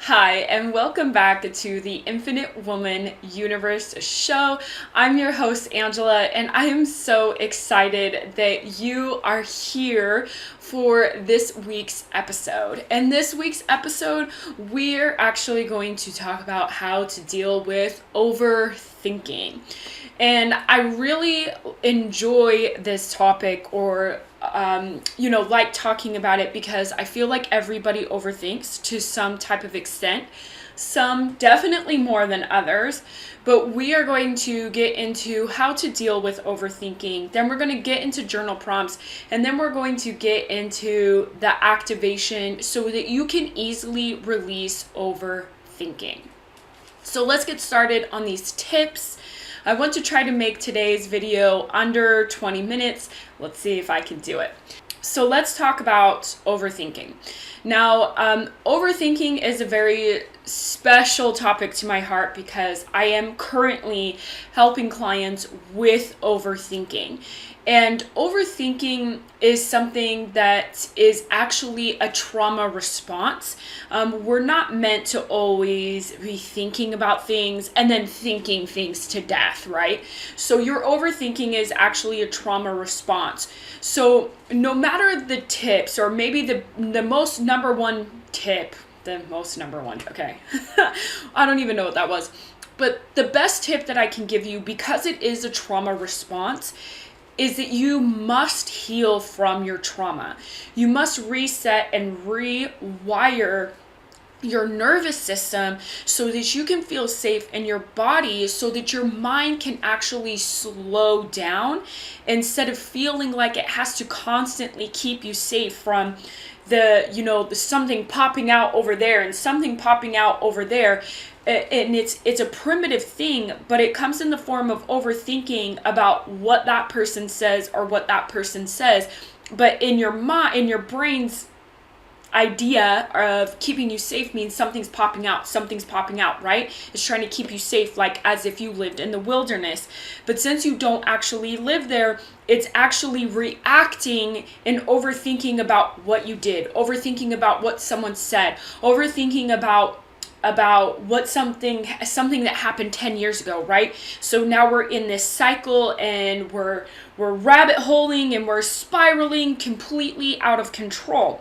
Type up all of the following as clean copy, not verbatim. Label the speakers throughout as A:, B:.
A: Hi, and welcome back to the Infinite Woman Universe show. I'm your host, Angela, and I am so excited that you are here for this week's episode. And this week's episode, we're actually going to talk about how to deal with overthinking. And I really enjoy this topic or like talking about it because I feel like everybody overthinks to some type of extent. Some definitely more than others, but we are going to get into how to deal with overthinking. Then we're going to get into journal prompts, and then we're going to get into the activation so that you can easily release overthinking. So let's get started on these tips. I want to try to make today's video under 20 minutes. Let's see if I can do it. So let's talk about overthinking. Now, overthinking is a very special topic to my heart because I am currently helping clients with overthinking. And overthinking is something that is actually a trauma response. We're not meant to always be thinking about things and then thinking things to death, right? So your overthinking is actually a trauma response. So no matter the tips, or maybe the most number one tip, okay. I don't even know what that was. But the best tip that I can give you, because it is a trauma response, is that you must heal from your trauma. You must reset and rewire your nervous system so that you can feel safe in your body, so that your mind can actually slow down instead of feeling like it has to constantly keep you safe from the something popping out over there and something popping out over there. And it's a primitive thing, but it comes in the form of overthinking about what that person says or what that person says. But in your mind, in your brain's idea of keeping you safe means something's popping out, right? It's trying to keep you safe, like as if you lived in the wilderness. But since you don't actually live there, it's actually reacting and overthinking about what you did, overthinking about what someone said, overthinking about what something that happened 10 years ago, right? So now we're in this cycle and we're rabbit holing and we're spiraling completely out of control.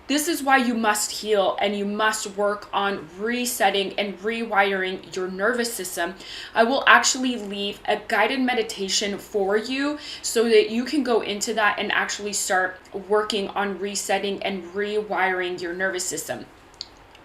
A: This is why you must heal and you must work on resetting and rewiring your nervous system. I will actually leave a guided meditation for you so that you can go into that and actually start working on resetting and rewiring your nervous system.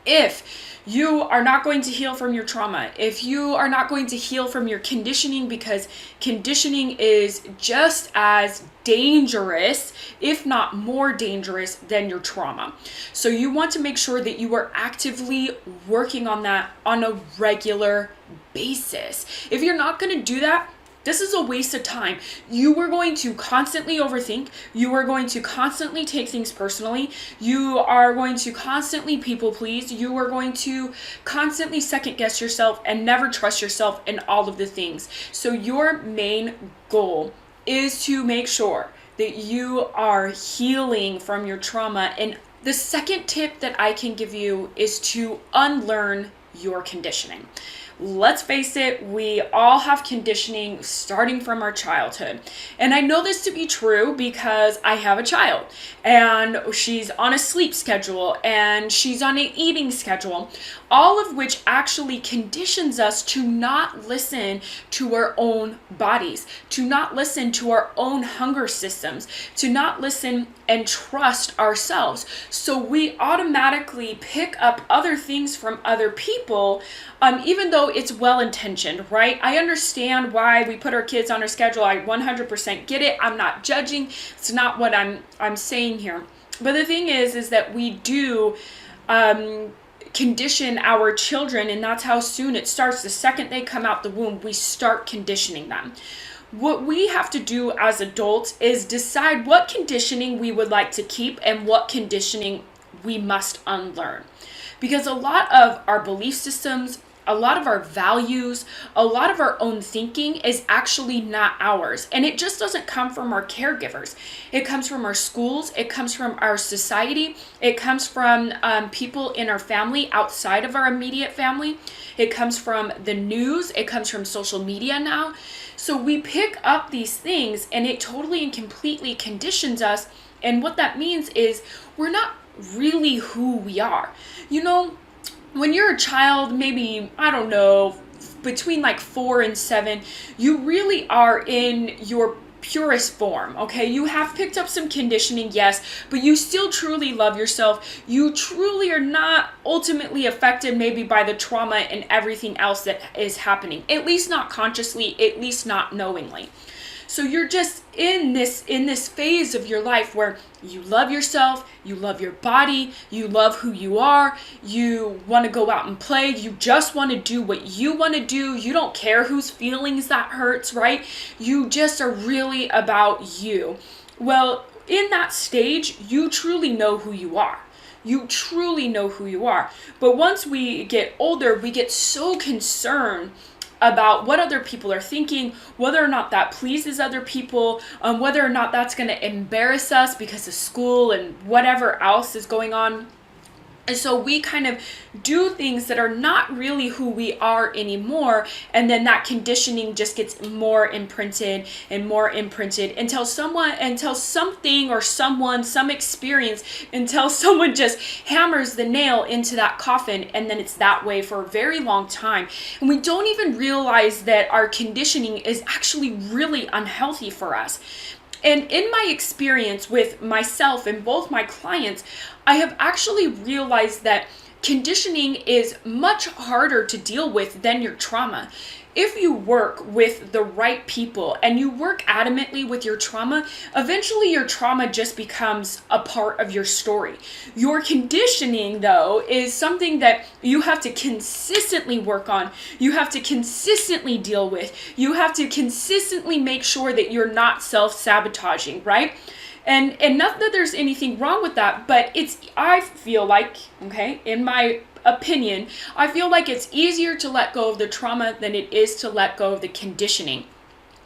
A: If you are not going to heal from your trauma, if you are not going to heal from your conditioning, because conditioning is just as dangerous, if not more dangerous, than your trauma. So you want to make sure that you are actively working on that on a regular basis. If you're not going to do that, this is a waste of time. You are going to constantly overthink. You are going to constantly take things personally. You are going to constantly people please. You are going to constantly second guess yourself and never trust yourself in all of the things. So your main goal is to make sure that you are healing from your trauma. And the second tip that I can give you is to unlearn your conditioning. Let's face it, we all have conditioning starting from our childhood. And I know this to be true because I have a child and she's on a sleep schedule and she's on an eating schedule, all of which actually conditions us to not listen to our own bodies, to not listen to our own hunger systems, to not listen and trust ourselves. So we automatically pick up other things from other people, even though it's well-intentioned, right? I understand why we put our kids on our schedule. I 100% get it. I'm not judging. It's not what I'm saying here. But the thing is that we do condition our children, and that's how soon it starts. The second they come out the womb, we start conditioning them. What we have to do as adults is decide what conditioning we would like to keep and what conditioning we must unlearn. Because a lot of our belief systems, a lot of our values, a lot of our own thinking is actually not ours. And it just doesn't come from our caregivers. It comes from our schools. It comes from our society. It comes from people in our family outside of our immediate family. It comes from the news. It comes from social media now. So we pick up these things and it totally and completely conditions us. And what that means is we're not really who we are. When you're a child, maybe, I don't know, between like 4 and 7, you really are in your purest form, okay? You have picked up some conditioning, yes, but you still truly love yourself. You truly are not ultimately affected maybe by the trauma and everything else that is happening, at least not consciously, at least not knowingly. So you're just in this phase of your life where you love yourself, you love your body, you love who you are, you want to go out and play, you just want to do what you want to do, you don't care whose feelings that hurts, right? You just are really about you. Well, in that stage, you truly know who you are. You truly know who you are. But once we get older, we get so concerned about what other people are thinking, whether or not that pleases other people, whether or not that's going to embarrass us because of school and whatever else is going on. And so we kind of do things that are not really who we are anymore. And then that conditioning just gets more imprinted until something or someone, some experience, until someone just hammers the nail into that coffin. And then it's that way for a very long time. And we don't even realize that our conditioning is actually really unhealthy for us. And in my experience with myself and both my clients, I have actually realized that conditioning is much harder to deal with than your trauma. If you work with the right people and you work adamantly with your trauma, eventually your trauma just becomes a part of your story. Your conditioning, though, is something that you have to consistently work on. You have to consistently deal with. You have to consistently make sure that you're not self-sabotaging, right? And not that there's anything wrong with that, but I feel like, okay, in my opinion, I feel like it's easier to let go of the trauma than it is to let go of the conditioning.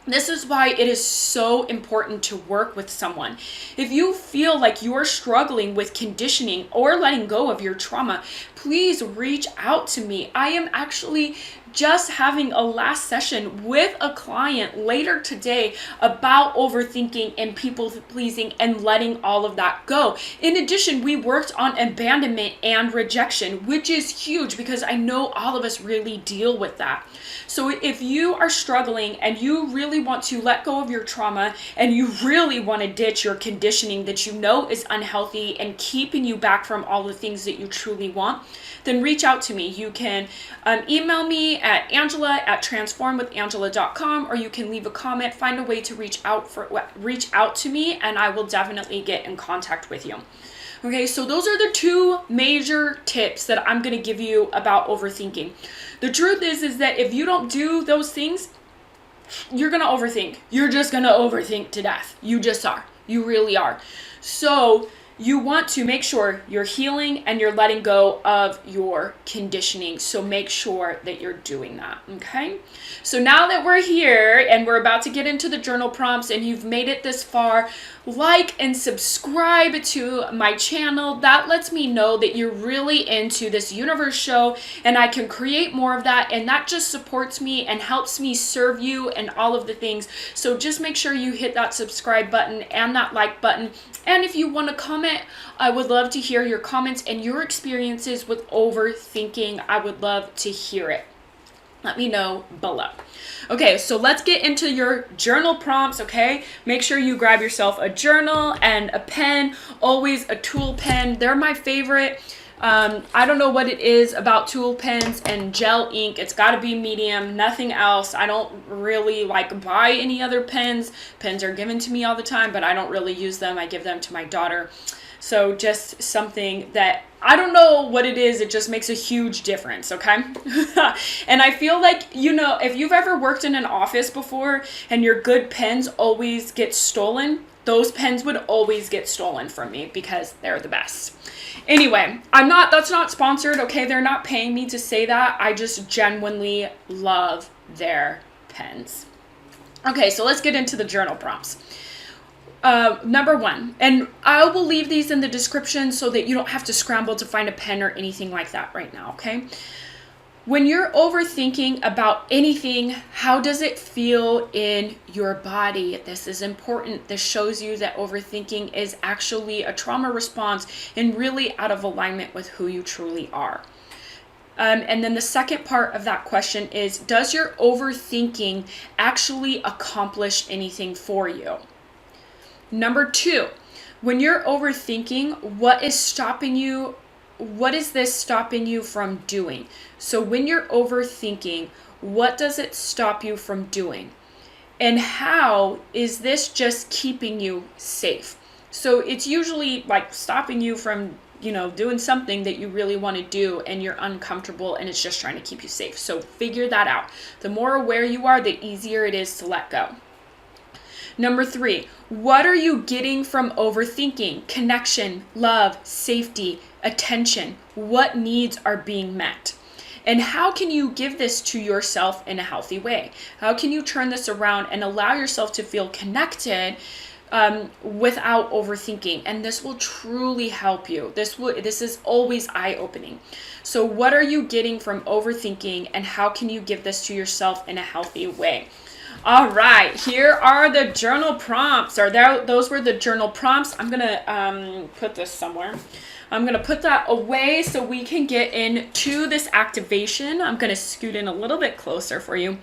A: This is why it is so important to work with someone. If you feel like you're struggling with conditioning or letting go of your trauma, please reach out to me. I am actually just having a last session with a client later today about overthinking and people pleasing and letting all of that go. In addition, we worked on abandonment and rejection, which is huge because I know all of us really deal with that. So if you are struggling and you really want to let go of your trauma and you really want to ditch your conditioning that you know is unhealthy and keeping you back from all the things that you truly want, then reach out to me. You can email me at angela@transformwithangela.com, or you can leave a comment, find a way to reach out to me, and I will definitely get in contact with you. Okay, so those are the two major tips that I'm going to give you about overthinking. The truth is that if you don't do those things, you're going to overthink. You're just going to overthink to death. You just are. You really are. So you want to make sure you're healing and you're letting go of your conditioning. So make sure that you're doing that, okay? So now that we're here and we're about to get into the journal prompts and you've made it this far, like and subscribe to my channel. That lets me know that you're really into this universe show and I can create more of that, and that just supports me and helps me serve you and all of the things. So just make sure you hit that subscribe button and that like button. And if you want to comment, I would love to hear your comments and your experiences with overthinking. I would love to hear it. Let me know below. Okay, so let's get into your journal prompts, okay? Make sure you grab yourself a journal and a pen, always a tool pen. They're my favorite. I don't know what it is about tool pens and gel ink. It's got to be medium, nothing else. I don't really buy any other pens. Pens are given to me all the time, but I don't really use them. I give them to my daughter. So just something that I don't know what it is. It just makes a huge difference, okay? And I feel like, if you've ever worked in an office before and your good pens always get stolen, those pens would always get stolen from me because they're the best. Anyway, that's not sponsored, okay? They're not paying me to say that. I just genuinely love their pens. Okay, so let's get into the journal prompts. Number 1, and I will leave these in the description so that you don't have to scramble to find a pen or anything like that right now, okay? When you're overthinking about anything, how does it feel in your body? This is important. This shows you that overthinking is actually a trauma response and really out of alignment with who you truly are. And then the second part of that question is, does your overthinking actually accomplish anything for you? Number 2, when you're overthinking, what is stopping you? What is this stopping you from doing? So when you're overthinking, what does it stop you from doing? And how is this just keeping you safe? So it's usually like stopping you from, doing something that you really want to do and you're uncomfortable and it's just trying to keep you safe. So figure that out. The more aware you are, the easier it is to let go. Number 3, what are you getting from overthinking? Connection, love, safety, attention. What needs are being met? And how can you give this to yourself in a healthy way? How can you turn this around and allow yourself to feel connected without overthinking? And this will truly help you. This is always eye-opening. So what are you getting from overthinking and how can you give this to yourself in a healthy way? All right, here are the journal prompts. Those were the journal prompts. I'm going to put this somewhere. I'm going to put that away so we can get into this activation. I'm going to scoot in a little bit closer for you.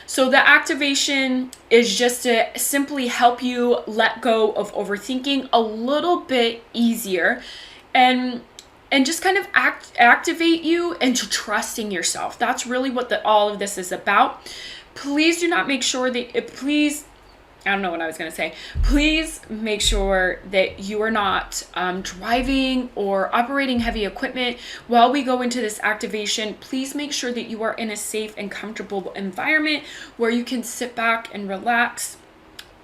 A: So the activation is just to simply help you let go of overthinking a little bit easier and just kind of activate you into trusting yourself. That's really what all of this is about. Please do not make sure that, I don't know what I was going to say. Please make sure that you are not driving or operating heavy equipment while we go into this activation. Please make sure that you are in a safe and comfortable environment where you can sit back and relax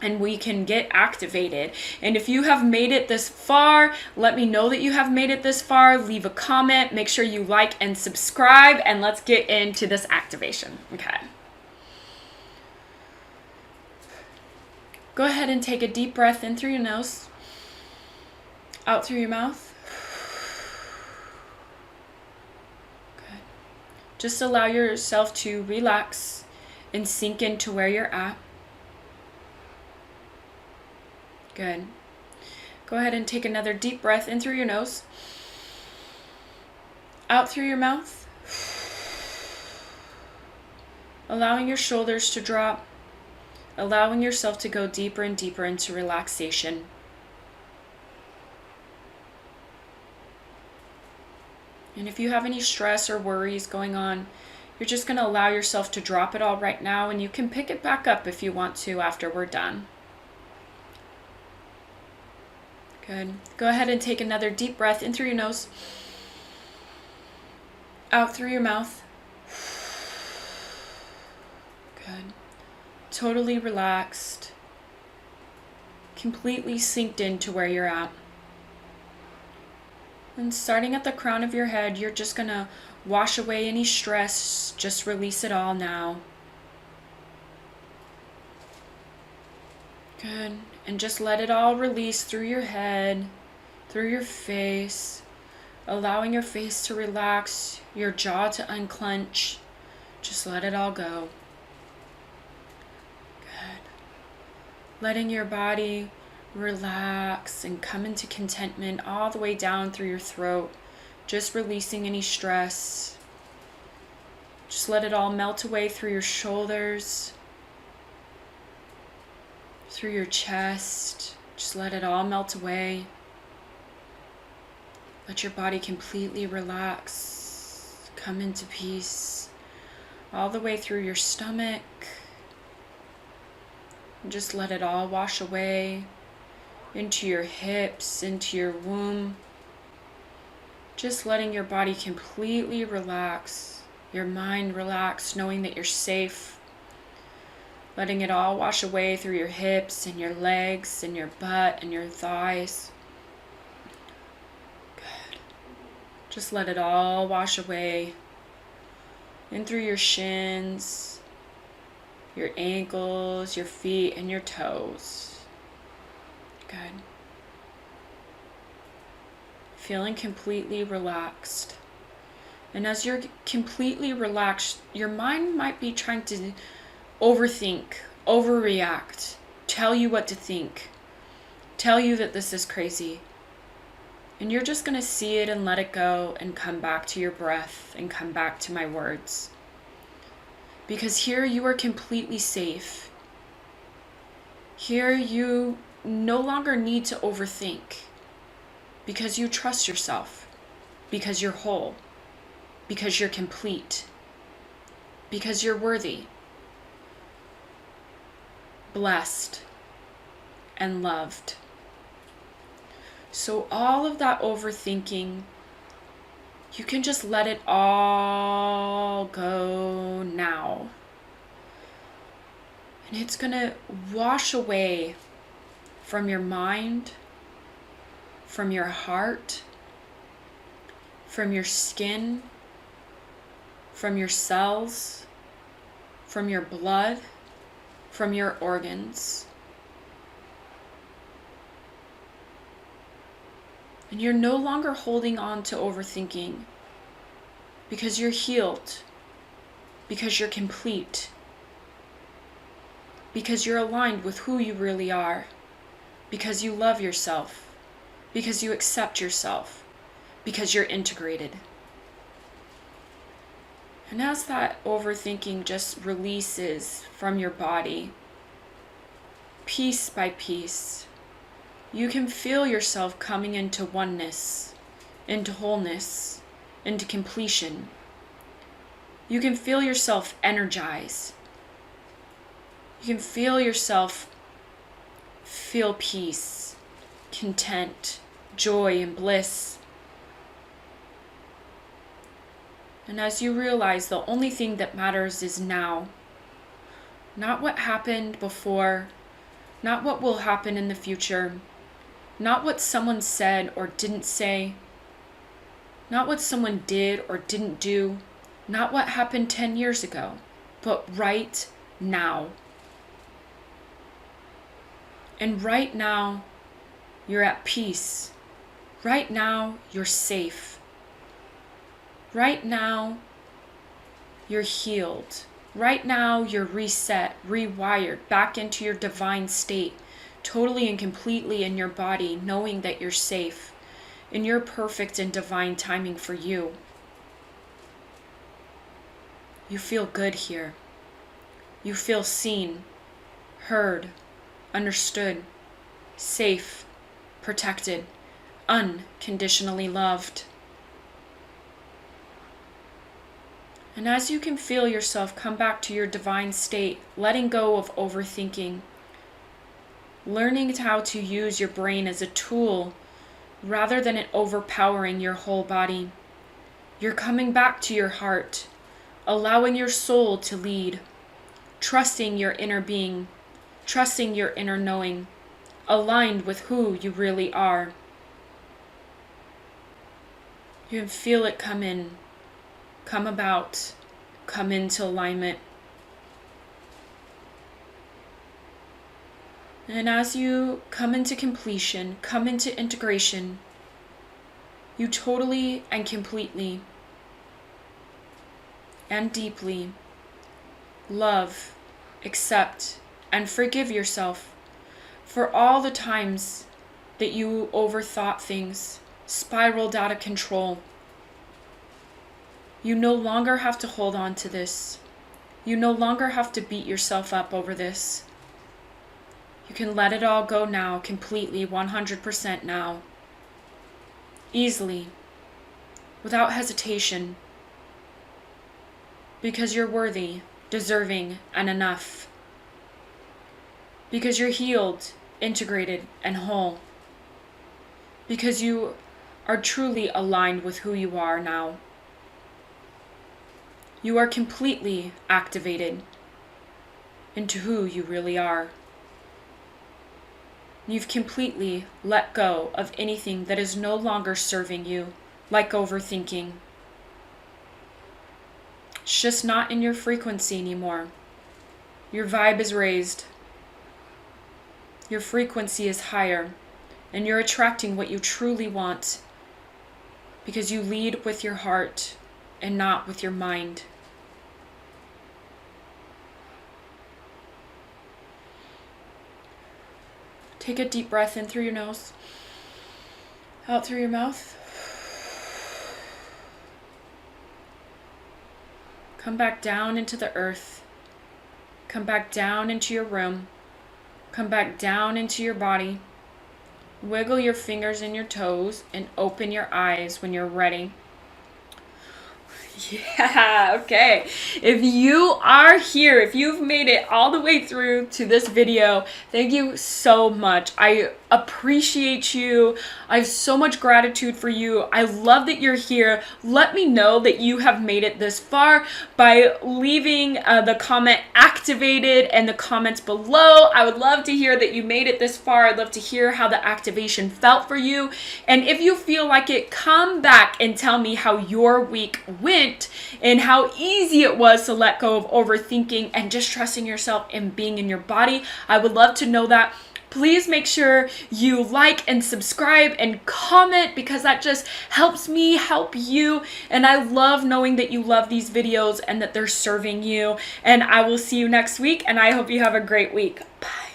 A: and we can get activated. And if you have made it this far, let me know that you have made it this far. Leave a comment. Make sure you like and subscribe, and let's get into this activation. Okay. Go ahead and take a deep breath in through your nose, out through your mouth. Good. Just allow yourself to relax and sink into where you're at. Good. Go ahead and take another deep breath in through your nose, out through your mouth. Allowing your shoulders to drop. Allowing yourself to go deeper and deeper into relaxation. And if you have any stress or worries going on, you're just going to allow yourself to drop it all right now, and you can pick it back up if you want to after we're done. Good. Go ahead and take another deep breath in through your nose, out through your mouth. Good. Totally relaxed, completely synced into where you're at. And starting at the crown of your head, you're just going to wash away any stress. Just release it all now. Good. And just let it all release through your head, through your face, allowing your face to relax, your jaw to unclench. Just let it all go. Letting your body relax and come into contentment all the way down through your throat. Just releasing any stress. Just let it all melt away through your shoulders, through your chest. Just let it all melt away. Let your body completely relax, come into peace, all the way through your stomach. Just let it all wash away into your hips, into your womb. Just letting your body completely relax, your mind relax, knowing that you're safe. letting it all wash away through your hips and your legs and your butt and your thighs. Good. Just let it all wash away in through your shins, your ankles, your feet, and your toes. Good. Feeling completely relaxed. And as you're completely relaxed, your mind might be trying to overthink, overreact, tell you what to think, tell you that this is crazy. And you're just going to see it and let it go and come back to your breath and come back to my words. Because here you are completely safe. Here you no longer need to overthink because you trust yourself, because you're whole, because you're complete, because you're worthy, blessed, and loved. So all of that overthinking, you can just let it all go now. And it's going to wash away from your mind, from your heart, from your skin, from your cells, from your blood, from your organs. And you're no longer holding on to overthinking because you're healed, because you're complete, because you're aligned with who you really are, because you love yourself, because you accept yourself, because you're integrated. And as that overthinking just releases from your body, piece by piece, you can feel yourself coming into oneness, into wholeness, into completion. You can feel yourself energize. You can feel yourself feel peace, content, joy, and bliss. And as you realize the only thing that matters is now, not what happened before, not what will happen in the future, not what someone said or didn't say, not what someone did or didn't do, not what happened 10 years ago, but right now. And right now, you're at peace. Right now, you're safe. Right now, you're healed. Right now, you're reset, rewired back into your divine state, totally and completely in your body, knowing that you're safe, in your perfect and divine timing for you. You feel good here. You feel seen, heard, understood, safe, protected, unconditionally loved. And as you can feel yourself come back to your divine state, letting go of overthinking, learning how to use your brain as a tool rather than it overpowering your whole body, you're coming back to your heart, allowing your soul to lead, trusting your inner being, trusting your inner knowing, aligned with who you really are. You can feel it come in, come about, come into alignment. And as you come into completion, come into integration, you totally and completely and deeply love, accept, and forgive yourself for all the times that you overthought things, spiraled out of control. You no longer have to hold on to this. You no longer have to beat yourself up over this. You can let it all go now, completely, 100% now. Easily, without hesitation. Because you're worthy, deserving, and enough. Because you're healed, integrated, and whole. Because you are truly aligned with who you are now. You are completely activated. into who you really are. You've completely let go of anything that is no longer serving you, like overthinking. It's just not in your frequency anymore. Your vibe is raised. Your frequency is higher, and you're attracting what you truly want because you lead with your heart and not with your mind. Take a deep breath in through your nose, out through your mouth. Come back down into the earth. Come back down into your room. Come back down into your body. Wiggle your fingers and your toes and open your eyes when you're ready. Yeah, okay. If you are here, if you've made it all the way through to this video, thank you so much. I appreciate you. I have so much gratitude for you. I love that you're here. Let me know that you have made it this far by leaving the comment activated and the comments below. I would love to hear that you made it this far. I'd love to hear how the activation felt for you. And if you feel like it, come back and tell me how your week went and how easy it was to let go of overthinking and just trusting yourself and being in your body. I would love to know that. Please make sure you like and subscribe and comment because that just helps me help you. And I love knowing that you love these videos and that they're serving you. And I will see you next week, and I hope you have a great week. Bye.